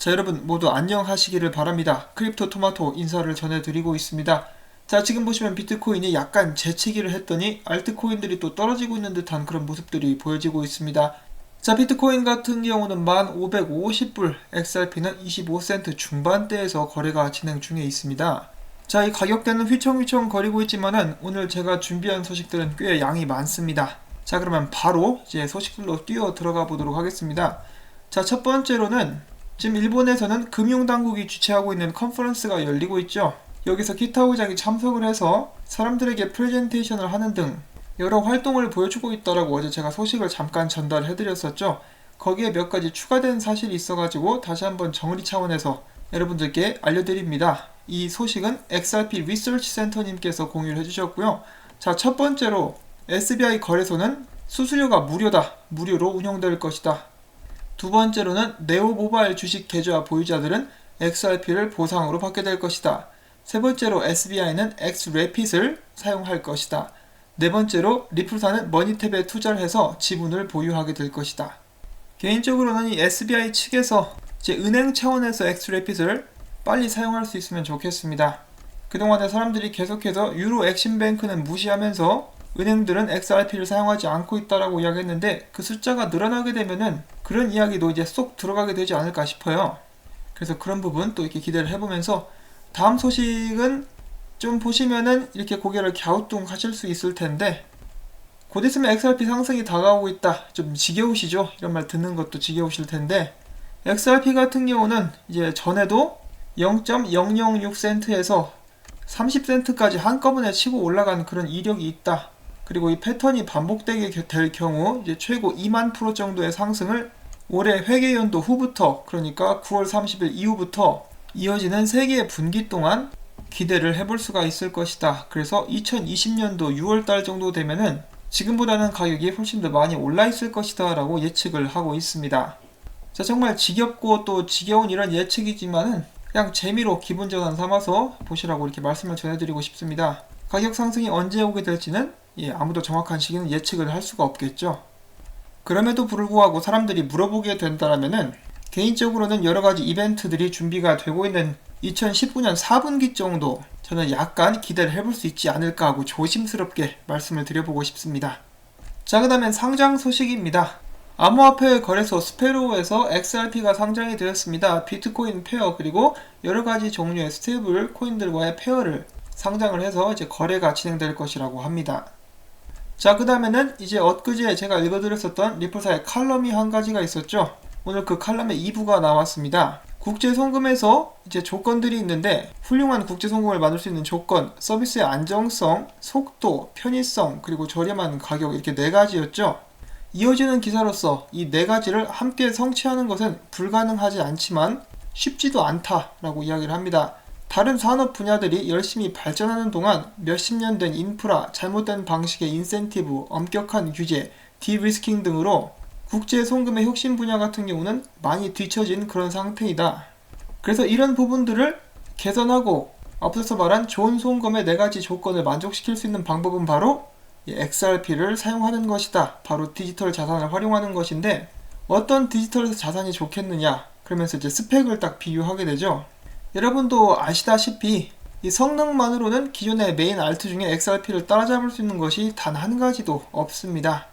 자, 여러분 모두 안녕하시기를 바랍니다. 크립토 토마토 인사를 전해드리고 있습니다. 자, 지금 보시면 비트코인이 약간 재치기를 했더니 알트코인들이 또 떨어지고 있는 듯한 그런 모습들이 보여지고 있습니다. 자, 비트코인 같은 경우는 1550불, XRP는 25센트 중반대에서 거래가 진행 중에 있습니다. 자, 이 가격대는 휘청휘청 거리고 있지만은 오늘 제가 준비한 소식들은 꽤 양이 많습니다. 자, 그러면 바로 이제 소식들로 뛰어 들어가 보도록 하겠습니다. 자, 첫 번째로는 지금 일본에서는 금융당국이 주최하고 있는 컨퍼런스가 열리고 있죠. 여기서 기타 의장이 참석을 해서 사람들에게 프레젠테이션을 하는 등 여러 활동을 보여주고 있다라고 어제 제가 소식을 잠깐 전달해드렸었죠. 거기에 몇 가지 추가된 사실이 있어가지고 다시 한번 정리 차원에서 여러분들께 알려드립니다. 이 소식은 XRP 리서치 센터님께서 공유를 해주셨고요. 자, 첫 번째로 SBI 거래소는 수수료가 무료로 운영될 것이다. 두 번째로는 네오 모바일 주식 계좌 보유자들은 XRP를 보상으로 받게 될 것이다. 세 번째로 SBI는 XRapid을 사용할 것이다. 네 번째로 리플사는 머니탭에 투자를 해서 지분을 보유하게 될 것이다. 개인적으로는 이 SBI 측에서 이제 은행 차원에서 XRapid을 빨리 사용할 수 있으면 좋겠습니다. 그동안에 사람들이 계속해서 유로 엑심뱅크는 무시하면서 은행들은 XRP를 사용하지 않고 있다라고 이야기했는데 그 숫자가 늘어나게 되면은 그런 이야기도 이제 쏙 들어가게 되지 않을까 싶어요. 그래서 그런 부분 또 이렇게 기대를 해보면서 다음 소식은 좀 보시면은 이렇게 고개를 갸우뚱하실 수 있을 텐데 곧 있으면 XRP 상승이 다가오고 있다. 좀 지겨우시죠? 이런 말 듣는 것도 지겨우실 텐데 XRP 같은 경우는 이제 전에도 0.006센트에서 30센트까지 한꺼번에 치고 올라간 그런 이력이 있다. 그리고 이 패턴이 반복되게 될 경우 이제 최고 2만% 정도의 상승을 올해 회계연도 후부터, 그러니까 9월 30일 이후부터 이어지는 3개의 분기 동안 기대를 해볼 수가 있을 것이다. 그래서 2020년도 6월달 정도 되면은 지금보다는 가격이 훨씬 더 많이 올라 있을 것이다 라고 예측을 하고 있습니다. 자, 정말 지겹고 또 지겨운 이런 예측이지만은 그냥 재미로 기분 전환 삼아서 보시라고 이렇게 말씀을 전해드리고 싶습니다. 가격 상승이 언제 오게 될지는 아무도 정확한 시기는 예측을 할 수가 없겠죠. 그럼에도 불구하고 사람들이 물어보게 된다면은 개인적으로는 여러가지 이벤트들이 준비가 되고 있는 2019년 4분기 정도 저는 약간 기대를 해볼 수 있지 않을까 하고 조심스럽게 말씀을 드려보고 싶습니다. 자, 그 다음엔 상장 소식입니다. 암호화폐 거래소 스페로우에서 XRP가 상장이 되었습니다. 비트코인 페어 그리고 여러가지 종류의 스테이블 코인들과의 페어를 상장을 해서 이제 거래가 진행될 것이라고 합니다. 자, 그 다음에는 이제 엊그제 제가 읽어드렸었던 리플사의 칼럼이 한 가지가 있었죠. 오늘 그 칼럼의 2부가 나왔습니다. 국제송금에서 이제 조건들이 있는데 훌륭한 국제송금을 만들 수 있는 조건, 서비스의 안정성, 속도, 편의성, 그리고 저렴한 가격 이렇게 4가지였죠. 이어지는 기사로서 이 4가지를 함께 성취하는 것은 불가능하지 않지만 쉽지도 않다라고 이야기를 합니다. 다른 산업 분야들이 열심히 발전하는 동안 몇십 년 된 인프라, 잘못된 방식의 인센티브, 엄격한 규제, 디리스킹 등으로 국제 송금의 혁신 분야 같은 경우는 많이 뒤처진 그런 상태이다. 그래서 이런 부분들을 개선하고 앞서서 말한 좋은 송금의 4가지 조건을 만족시킬 수 있는 방법은 바로 XRP를 사용하는 것이다. 바로 디지털 자산을 활용하는 것인데 어떤 디지털 자산이 좋겠느냐? 그러면서 이제 스펙을 딱 비유하게 되죠. 여러분도 아시다시피 이 성능만으로는 기존의 메인 알트 중에 XRP를 따라잡을 수 있는 것이 단 한 가지도 없습니다.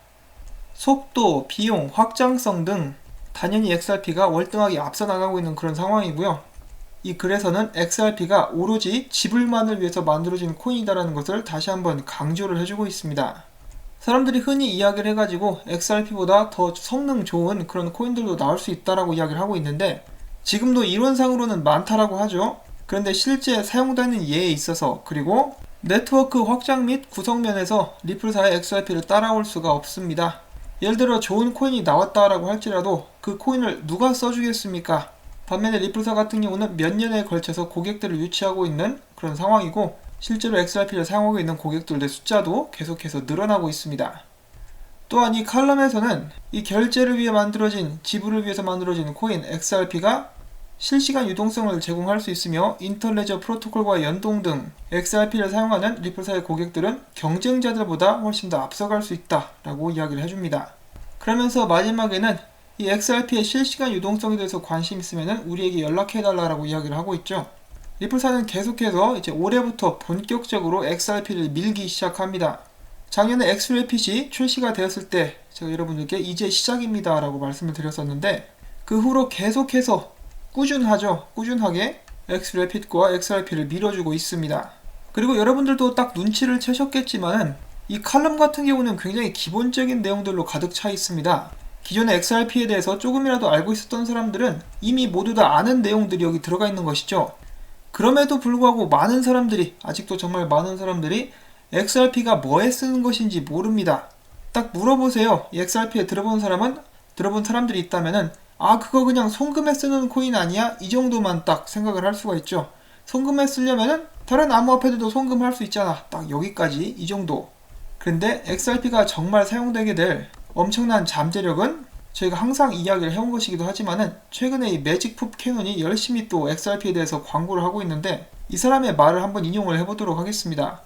속도, 비용, 확장성 등 당연히 XRP가 월등하게 앞서 나가고 있는 그런 상황이고요. 이 글에서는 XRP가 오로지 지불만을 위해서 만들어진 코인이다라는 것을 다시 한번 강조를 해주고 있습니다. 사람들이 흔히 이야기를 해가지고 XRP보다 더 성능 좋은 그런 코인들도 나올 수 있다라고 이야기를 하고 있는데 지금도 이론상으로는 많다라고 하죠. 그런데 실제 사용되는 예에 있어서 그리고 네트워크 확장 및 구성면에서 리플사의 XRP를 따라올 수가 없습니다. 예를 들어 좋은 코인이 나왔다라고 할지라도 그 코인을 누가 써주겠습니까? 반면에 리플사 같은 경우는 몇 년에 걸쳐서 고객들을 유치하고 있는 그런 상황이고 실제로 XRP를 사용하고 있는 고객들의 숫자도 계속해서 늘어나고 있습니다. 또한 이 칼럼에서는 이 결제를 위해 만들어진, 지불을 위해서 만들어진 코인 XRP가 실시간 유동성을 제공할 수 있으며 인터레저 프로토콜과 연동 등 XRP를 사용하는 리플사의 고객들은 경쟁자들보다 훨씬 더 앞서갈 수 있다라고 이야기를 해줍니다. 그러면서 마지막에는 이 XRP의 실시간 유동성에 대해서 관심 있으면 우리에게 연락해달라고 이야기를 하고 있죠. 리플사는 계속해서 이제 올해부터 본격적으로 XRP를 밀기 시작합니다. 작년에 XRPC 출시가 되었을 때 제가 여러분들께 이제 시작입니다 라고 말씀을 드렸었는데, 그 후로 계속해서 꾸준하게 XRP과 XRP를 밀어주고 있습니다. 그리고 여러분들도 딱 눈치를 채셨겠지만은 이 칼럼 같은 경우는 굉장히 기본적인 내용들로 가득 차 있습니다. 기존의 XRP에 대해서 조금이라도 알고 있었던 사람들은 이미 모두 다 아는 내용들이 여기 들어가 있는 것이죠. 그럼에도 불구하고 아직도 정말 많은 사람들이 XRP가 뭐에 쓰는 것인지 모릅니다. 딱 물어보세요. 이 XRP에 들어본 사람들이 있다면은 그거 그냥 송금에 쓰는 코인 아니야? 이 정도만 딱 생각을 할 수가 있죠. 송금에 쓰려면은 다른 암호화폐들도 송금할 수 있잖아. 딱 여기까지, 이 정도. 그런데 XRP가 정말 사용되게 될 엄청난 잠재력은 저희가 항상 이야기를 해온 것이기도 하지만은, 최근에 이 매직풋 캐논이 열심히 또 XRP에 대해서 광고를 하고 있는데, 이 사람의 말을 한번 인용을 해보도록 하겠습니다.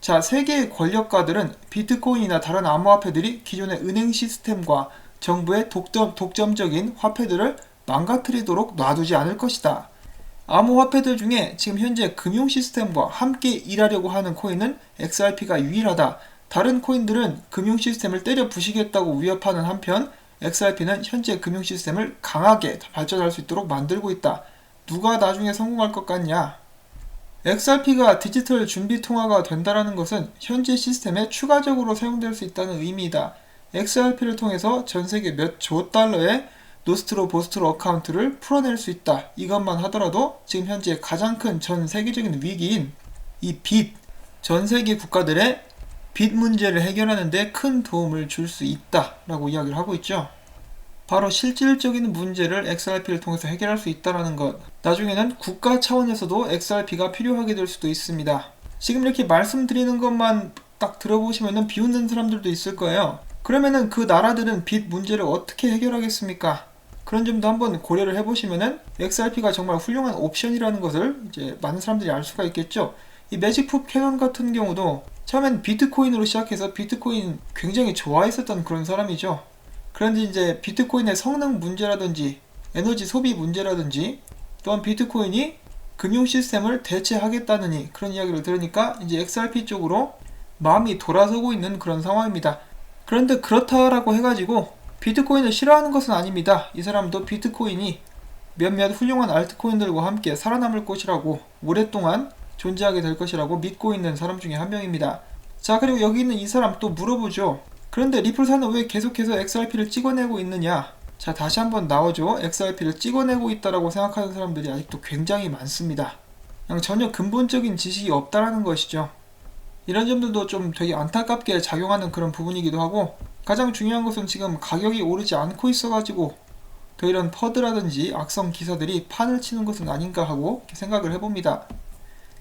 자, 세계의 권력가들은 비트코인이나 다른 암호화폐들이 기존의 은행 시스템과 정부의 독점적인 화폐들을 망가뜨리도록 놔두지 않을 것이다. 암호화폐들 중에 지금 현재 금융 시스템과 함께 일하려고 하는 코인은 XRP가 유일하다. 다른 코인들은 금융 시스템을 때려 부시겠다고 위협하는 한편, XRP는 현재 금융 시스템을 강하게 발전할 수 있도록 만들고 있다. 누가 나중에 성공할 것 같냐? XRP가 디지털 준비 통화가 된다는 것은 현재 시스템에 추가적으로 사용될 수 있다는 의미이다. XRP를 통해서 전세계 몇 조 달러의 노스트로 보스트로 어카운트를 풀어낼 수 있다. 이것만 하더라도 지금 현재 가장 큰 전 세계적인 위기인 이 전세계 국가들의 빚 문제를 해결하는 데 큰 도움을 줄 수 있다 라고 이야기를 하고 있죠. 바로 실질적인 문제를 XRP를 통해서 해결할 수 있다는 것. 나중에는 국가 차원에서도 XRP가 필요하게 될 수도 있습니다. 지금 이렇게 말씀드리는 것만 딱 들어보시면 비웃는 사람들도 있을 거예요. 그러면은 그 나라들은 빚 문제를 어떻게 해결하겠습니까? 그런 점도 한번 고려를 해보시면은 XRP가 정말 훌륭한 옵션이라는 것을 이제 많은 사람들이 알 수가 있겠죠. 이 매직풋 캐논 같은 경우도 처음엔 비트코인으로 시작해서 비트코인 굉장히 좋아했었던 그런 사람이죠. 그런데 이제 비트코인의 성능 문제라든지 에너지 소비 문제라든지, 또한 비트코인이 금융 시스템을 대체하겠다느니 그런 이야기를 들으니까 이제 XRP 쪽으로 마음이 돌아서고 있는 그런 상황입니다. 그런데 그렇다라고 해가지고 비트코인을 싫어하는 것은 아닙니다. 이 사람도 비트코인이 몇몇 훌륭한 알트코인들과 함께 살아남을 것이라고, 오랫동안 존재하게 될 것이라고 믿고 있는 사람 중에 한 명입니다. 자, 그리고 여기 있는 이 사람 또 물어보죠. 그런데 리플사는 왜 계속해서 XRP를 찍어내고 있느냐? 자, 다시 한번 나오죠. XRP를 찍어내고 있다라고 생각하는 사람들이 아직도 굉장히 많습니다. 그냥 전혀 근본적인 지식이 없다라는 것이죠. 이런 점들도 좀 되게 안타깝게 작용하는 그런 부분이기도 하고, 가장 중요한 것은 지금 가격이 오르지 않고 있어가지고 더 이런 퍼드라든지 악성 기사들이 판을 치는 것은 아닌가 하고 생각을 해봅니다.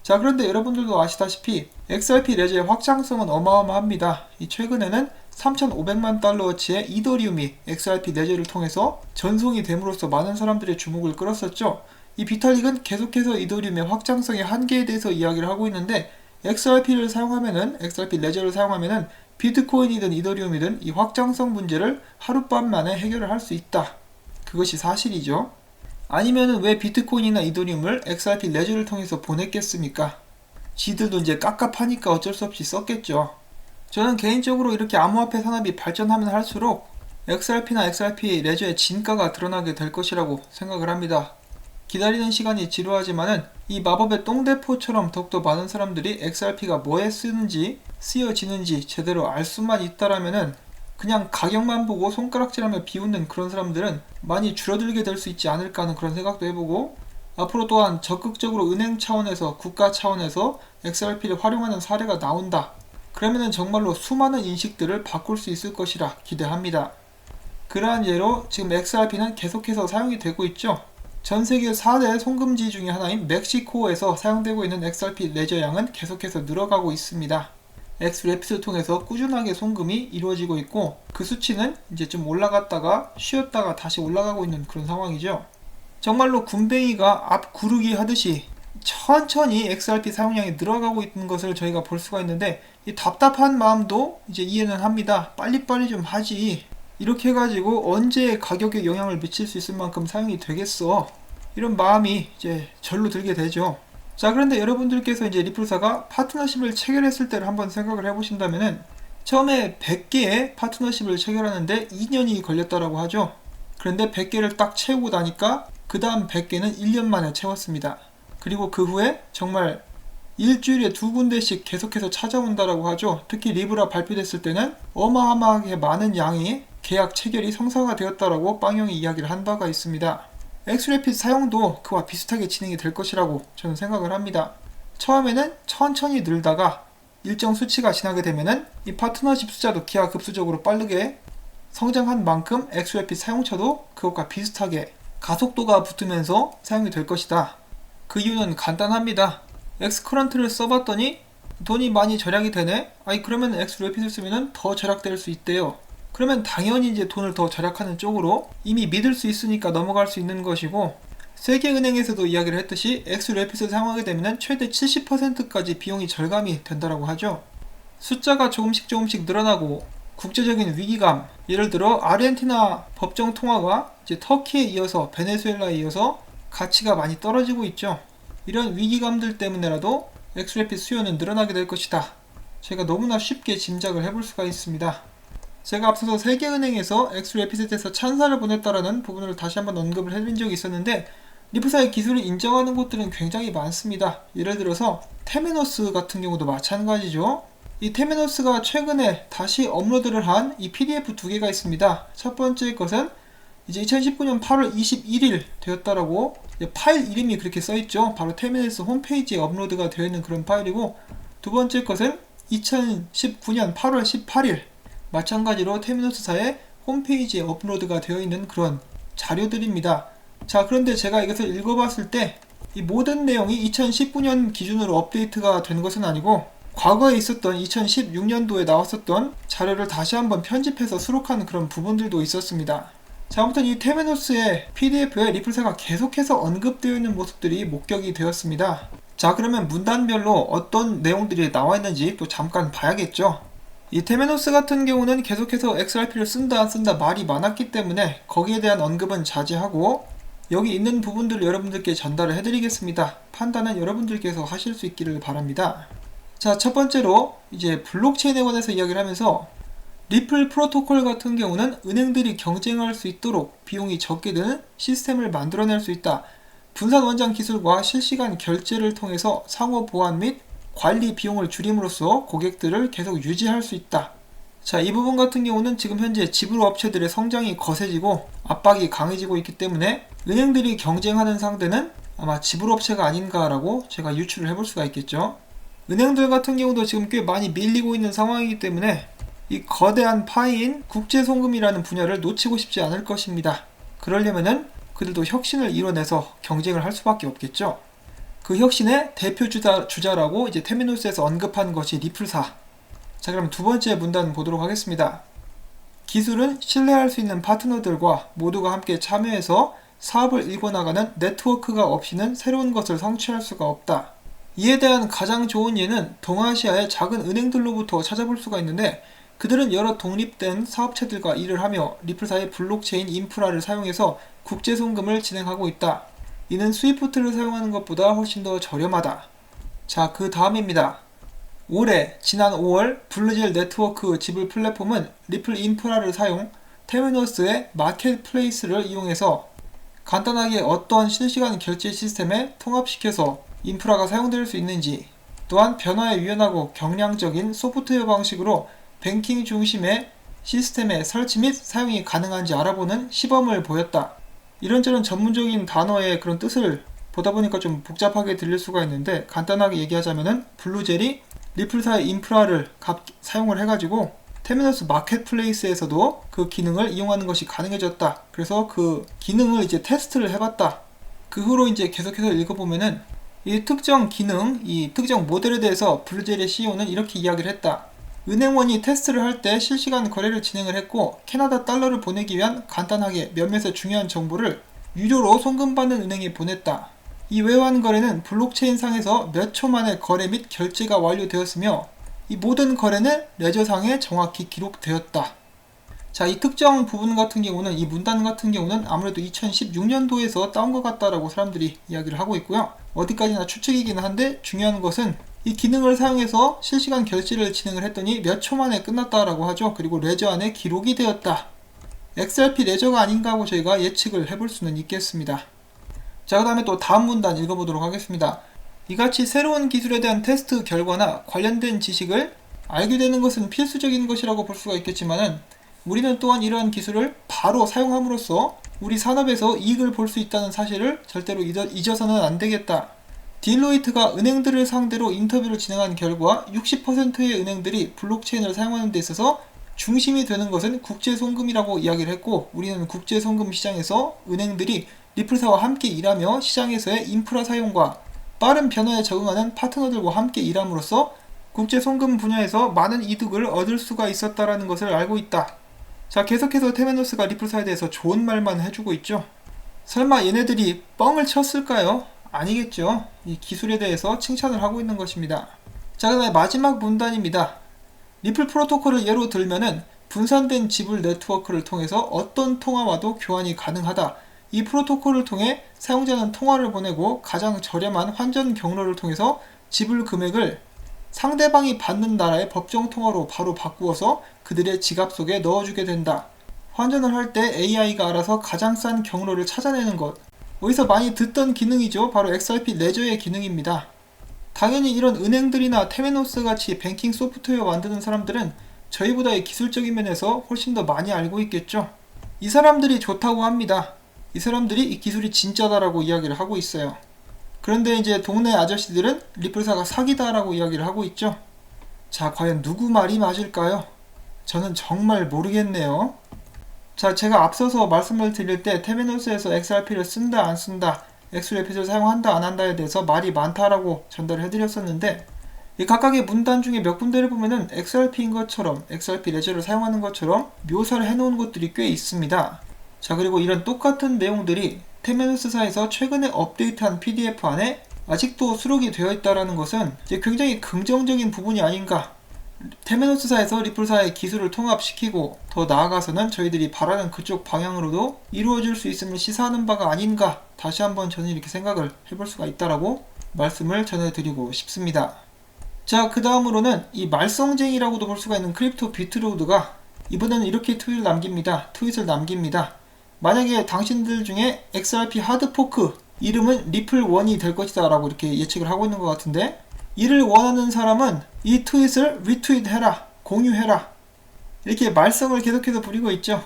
자, 그런데 여러분들도 아시다시피 XRP 레저의 확장성은 어마어마합니다. 이 최근에는 3,500만 달러어치의 이더리움이 XRP 레저를 통해서 전송이 됨으로써 많은 사람들의 주목을 끌었었죠. 이 비탈릭은 계속해서 이더리움의 확장성의 한계에 대해서 이야기를 하고 있는데, XRP 레저를 사용하면은 비트코인이든 이더리움이든 이 확장성 문제를 하룻밤 만에 해결을 할 수 있다. 그것이 사실이죠. 아니면은 왜 비트코인이나 이더리움을 XRP 레저를 통해서 보냈겠습니까? 지들도 이제 깝깝하니까 어쩔 수 없이 썼겠죠. 저는 개인적으로 이렇게 암호화폐 산업이 발전하면 할수록 XRP나 XRP 레저의 진가가 드러나게 될 것이라고 생각을 합니다. 기다리는 시간이 지루하지만은 이 마법의 똥대포처럼 더욱더 많은 사람들이 XRP가 뭐에 쓰여지는지 제대로 알 수만 있다라면은, 그냥 가격만 보고 손가락질하며 비웃는 그런 사람들은 많이 줄어들게 될 수 있지 않을까 하는 그런 생각도 해보고, 앞으로 또한 적극적으로 은행 차원에서, 국가 차원에서 XRP를 활용하는 사례가 나온다. 그러면은 정말로 수많은 인식들을 바꿀 수 있을 것이라 기대합니다. 그러한 예로 지금 XRP는 계속해서 사용이 되고 있죠. 전세계 4대 송금지 중에 하나인 멕시코에서 사용되고 있는 XRP 레저 양은 계속해서 늘어가고 있습니다. XRP를 통해서 꾸준하게 송금이 이루어지고 있고, 그 수치는 이제 좀 올라갔다가 쉬었다가 다시 올라가고 있는 그런 상황이죠. 정말로 군뱅이가 앞 구르기 하듯이 천천히 XRP 사용량이 늘어가고 있는 것을 저희가 볼 수가 있는데, 이 답답한 마음도 이제 이해는 합니다. 빨리빨리 좀 하지. 이렇게 해가지고 언제 가격에 영향을 미칠 수 있을 만큼 사용이 되겠어, 이런 마음이 이제 절로 들게 되죠. 자, 그런데 여러분들께서 이제 리플사가 파트너십을 체결했을 때를 한번 생각을 해보신다면은 처음에 100개의 파트너십을 체결하는데 2년이 걸렸다라고 하죠. 그런데 100개를 딱 채우고 나니까 그 다음 100개는 1년 만에 채웠습니다. 그리고 그 후에 정말 일주일에 2군데씩 계속해서 찾아온다라고 하죠. 특히 리브라 발표됐을 때는 어마어마하게 많은 양의 계약 체결이 성사가 되었다라고 빵형이 이야기를 한 바가 있습니다. 엑스래핏 사용도 그와 비슷하게 진행이 될 것이라고 저는 생각을 합니다. 처음에는 천천히 늘다가 일정 수치가 지나게 되면은 이 파트너십 숫자도 기하급수적으로 빠르게 성장한 만큼 엑스래핏 사용처도 그것과 비슷하게 가속도가 붙으면서 사용이 될 것이다. 그 이유는 간단합니다. 엑스커런트를 써봤더니 돈이 많이 절약이 되네? 아니, 그러면 엑스래핏을 쓰면 더 절약될 수 있대요. 그러면 당연히 이제 돈을 더 절약하는 쪽으로 이미 믿을 수 있으니까 넘어갈 수 있는 것이고, 세계은행에서도 이야기를 했듯이 엑스래핏을 사용하게 되면 최대 70%까지 비용이 절감이 된다고 하죠. 숫자가 조금씩 늘어나고 국제적인 위기감, 예를 들어 아르헨티나 법정 통화가 이제 터키에 이어서 베네수엘라에 이어서 가치가 많이 떨어지고 있죠. 이런 위기감들 때문에라도 엑스래핏 수요는 늘어나게 될 것이다. 제가 너무나 쉽게 짐작을 해볼 수가 있습니다. 제가 앞서서 세계은행에서 엑스래핏에 대해서 찬사를 보냈다라는 부분을 다시 한번 언급을 해드린 적이 있었는데, 리플사의 기술을 인정하는 곳들은 굉장히 많습니다. 예를 들어서 테메노스 같은 경우도 마찬가지죠. 이 테메노스가 최근에 다시 업로드를 한 이 PDF 2개가 있습니다. 첫 번째 것은 이제 2019년 8월 21일 되었다라고, 파일 이름이 그렇게 써있죠. 바로 테메노스 홈페이지에 업로드가 되어 있는 그런 파일이고, 두 번째 것은 2019년 8월 18일 마찬가지로 테메노스사의 홈페이지에 업로드가 되어 있는 그런 자료들입니다. 자, 그런데 제가 이것을 읽어봤을 때 이 모든 내용이 2019년 기준으로 업데이트가 된 것은 아니고 과거에 있었던 2016년도에 나왔었던 자료를 다시 한번 편집해서 수록한 그런 부분들도 있었습니다. 자, 아무튼 이 테메노스의 PDF에 리플사가 계속해서 언급되어 있는 모습들이 목격이 되었습니다. 자, 그러면 문단별로 어떤 내용들이 나와 있는지 또 잠깐 봐야겠죠. 이 테메노스 같은 경우는 계속해서 XRP를 쓴다 안 쓴다 말이 많았기 때문에 거기에 대한 언급은 자제하고 여기 있는 부분들을 여러분들께 전달을 해드리겠습니다. 판단은 여러분들께서 하실 수 있기를 바랍니다. 자, 첫 번째로 이제 블록체인에 관해서 이야기를 하면서 리플 프로토콜 같은 경우는 은행들이 경쟁할 수 있도록 비용이 적게 드는 시스템을 만들어낼 수 있다. 분산 원장 기술과 실시간 결제를 통해서 상호 보안 및 관리 비용을 줄임으로써 고객들을 계속 유지할 수 있다. 자, 이 부분 같은 경우는 지금 현재 지불 업체들의 성장이 거세지고 압박이 강해지고 있기 때문에 은행들이 경쟁하는 상대는 아마 지불 업체가 아닌가라고 제가 유추를 해볼 수가 있겠죠. 은행들 같은 경우도 지금 꽤 많이 밀리고 있는 상황이기 때문에 이 거대한 파이인 국제송금이라는 분야를 놓치고 싶지 않을 것입니다. 그러려면은 그들도 혁신을 이뤄내서 경쟁을 할 수밖에 없겠죠. 그 혁신의 대표 주자라고 이제 테메노스에서 언급한 것이 리플사. 자, 그럼 두 번째 문단 보도록 하겠습니다. 기술은 신뢰할 수 있는 파트너들과 모두가 함께 참여해서 사업을 일궈나가는 네트워크가 없이는 새로운 것을 성취할 수가 없다. 이에 대한 가장 좋은 예는 동아시아의 작은 은행들로부터 찾아볼 수가 있는데, 그들은 여러 독립된 사업체들과 일을 하며 리플사의 블록체인 인프라를 사용해서 국제송금을 진행하고 있다. 이는 스위프트를 사용하는 것보다 훨씬 더 저렴하다. 자, 그 다음입니다. 올해 지난 5월 블루젤 네트워크 지불 플랫폼은 리플 인프라를 사용 테메노스의 마켓플레이스를 이용해서 간단하게 어떠한 실시간 결제 시스템에 통합시켜서 인프라가 사용될 수 있는지, 또한 변화에 유연하고 경량적인 소프트웨어 방식으로 뱅킹 중심의 시스템의 설치 및 사용이 가능한지 알아보는 시범을 보였다. 이런저런 전문적인 단어의 그런 뜻을 보다 보니까 좀 복잡하게 들릴 수가 있는데, 간단하게 얘기하자면은 블루젤이 리플사의 인프라를 사용을 해가지고 테메노스 마켓플레이스에서도 그 기능을 이용하는 것이 가능해졌다. 그래서 그 기능을 이제 테스트를 해봤다. 그 후로 이제 계속해서 읽어보면은 이 특정 기능, 이 특정 모델에 대해서 블루젤의 CEO는 이렇게 이야기를 했다. 은행원이 테스트를 할 때 실시간 거래를 진행을 했고 캐나다 달러를 보내기 위한 간단하게 몇몇의 중요한 정보를 유료로 송금받는 은행에 보냈다. 이 외환 거래는 블록체인 상에서 몇 초 만에 거래 및 결제가 완료되었으며 이 모든 거래는 레저상에 정확히 기록되었다. 자, 이 특정 부분 같은 경우는, 이 문단 같은 경우는 아무래도 2016년도에서 따온 것 같다라고 사람들이 이야기를 하고 있고요. 어디까지나 추측이기는 한데 중요한 것은 이 기능을 사용해서 실시간 결제를 진행을 했더니 몇 초 만에 끝났다라고 하죠. 그리고 레저 안에 기록이 되었다. XRP 레저가 아닌가 하고 저희가 예측을 해볼 수는 있겠습니다. 자, 그 다음에 또 다음 문단 읽어보도록 하겠습니다. 이같이 새로운 기술에 대한 테스트 결과나 관련된 지식을 알게 되는 것은 필수적인 것이라고 볼 수가 있겠지만은, 우리는 또한 이러한 기술을 바로 사용함으로써 우리 산업에서 이익을 볼 수 있다는 사실을 절대로 잊어서는 안 되겠다. 딜로이트가 은행들을 상대로 인터뷰를 진행한 결과 60%의 은행들이 블록체인을 사용하는 데 있어서 중심이 되는 것은 국제송금이라고 이야기를 했고, 우리는 국제송금 시장에서 은행들이 리플사와 함께 일하며 시장에서의 인프라 사용과 빠른 변화에 적응하는 파트너들과 함께 일함으로써 국제송금 분야에서 많은 이득을 얻을 수가 있었다라는 것을 알고 있다. 자, 계속해서 테메노스가 리플사에 대해서 좋은 말만 해주고 있죠. 설마 얘네들이 뻥을 쳤을까요? 아니겠죠. 이 기술에 대해서 칭찬을 하고 있는 것입니다. 자, 그 다음에 마지막 문단입니다. 리플 프로토콜을 예로 들면은 분산된 지불 네트워크를 통해서 어떤 통화와도 교환이 가능하다. 이 프로토콜을 통해 사용자는 통화를 보내고 가장 저렴한 환전 경로를 통해서 지불 금액을 상대방이 받는 나라의 법정 통화로 바로 바꾸어서 그들의 지갑 속에 넣어주게 된다. 환전을 할 때 AI가 알아서 가장 싼 경로를 찾아내는 것. 어디서 많이 듣던 기능이죠. 바로 XRP 레저의 기능입니다. 당연히 이런 은행들이나 테메노스 같이 뱅킹 소프트웨어 만드는 사람들은 저희보다 이 기술적인 면에서 훨씬 더 많이 알고 있겠죠. 이 사람들이 좋다고 합니다. 이 사람들이 이 기술이 진짜다라고 이야기를 하고 있어요. 그런데 이제 동네 아저씨들은 리플사가 사기다라고 이야기를 하고 있죠. 자, 과연 누구 말이 맞을까요? 저는 정말 모르겠네요. 자, 제가 앞서서 말씀을 드릴 때 테메노스에서 XRP를 쓴다 안 쓴다, XRP를 사용한다 안 한다에 대해서 말이 많다라고 전달을 해드렸었는데, 이 각각의 문단 중에 몇 군데를 보면은 XRP인 것처럼, XRP 레저를 사용하는 것처럼 묘사를 해놓은 것들이 꽤 있습니다. 자, 그리고 이런 똑같은 내용들이 테메노스사에서 최근에 업데이트한 PDF 안에 아직도 수록이 되어 있다는 것은 이제 굉장히 긍정적인 부분이 아닌가. 테메노스사에서 리플사의 기술을 통합시키고 더 나아가서는 저희들이 바라는 그쪽 방향으로도 이루어질 수 있음을 시사하는 바가 아닌가. 다시 한번 저는 이렇게 생각을 해볼 수가 있다라고 말씀을 전해드리고 싶습니다. 자, 그 다음으로는 이 말썽쟁이라고도 볼 수가 있는 크립토 비트로드가 이번에는 이렇게 트윗을 남깁니다. 만약에 당신들 중에 XRP 하드포크 이름은 리플1이 될 것이다 라고 이렇게 예측을 하고 있는 것 같은데, 이를 원하는 사람은 이 트윗을 리트윗해라, 공유해라, 이렇게 말썽을 계속해서 부리고 있죠.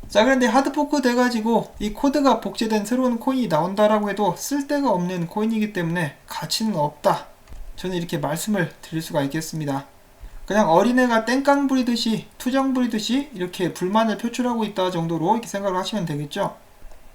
자, 그런데 하드포크 돼가지고 이 코드가 복제된 새로운 코인이 나온다라고 해도 쓸데가 없는 코인이기 때문에 가치는 없다. 저는 이렇게 말씀을 드릴 수가 있겠습니다. 그냥 어린애가 땡깡 부리듯이, 투정 부리듯이 이렇게 불만을 표출하고 있다 정도로 이렇게 생각을 하시면 되겠죠.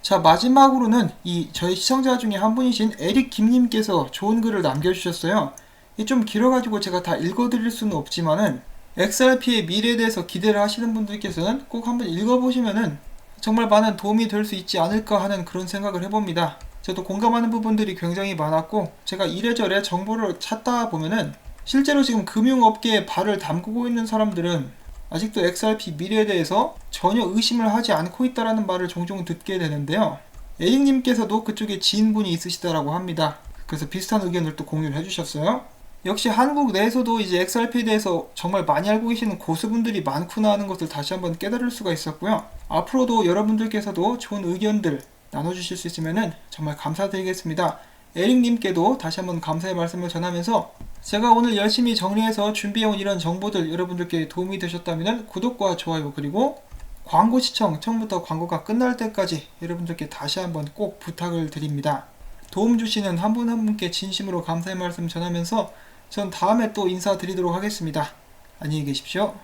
자, 마지막으로는 이 저희 시청자 중에 한 분이신 에릭 김님께서 좋은 글을 남겨주셨어요. 이 좀 길어가지고 제가 다 읽어드릴 수는 없지만은, XRP의 미래에 대해서 기대를 하시는 분들께서는 꼭 한번 읽어보시면은 정말 많은 도움이 될 수 있지 않을까 하는 그런 생각을 해봅니다. 저도 공감하는 부분들이 굉장히 많았고, 제가 이래저래 정보를 찾다 보면은 실제로 지금 금융업계에 발을 담그고 있는 사람들은 아직도 XRP 미래에 대해서 전혀 의심을 하지 않고 있다라는 말을 종종 듣게 되는데요. 에릭님께서도 그쪽에 지인분이 있으시다라고 합니다. 그래서 비슷한 의견을 또 공유를 해주셨어요. 역시 한국 내에서도 이제 XRP에 대해서 정말 많이 알고 계시는 고수분들이 많구나 하는 것을 다시 한번 깨달을 수가 있었고요. 앞으로도 여러분들께서도 좋은 의견들 나눠주실 수 있으면 정말 감사드리겠습니다. 에릭님께도 다시 한번 감사의 말씀을 전하면서, 제가 오늘 열심히 정리해서 준비해온 이런 정보들 여러분들께 도움이 되셨다면 구독과 좋아요, 그리고 광고 시청, 처음부터 광고가 끝날 때까지 여러분들께 다시 한번 꼭 부탁을 드립니다. 도움 주시는 한 분 한 분께 진심으로 감사의 말씀 전하면서 전 다음에 또 인사드리도록 하겠습니다. 안녕히 계십시오.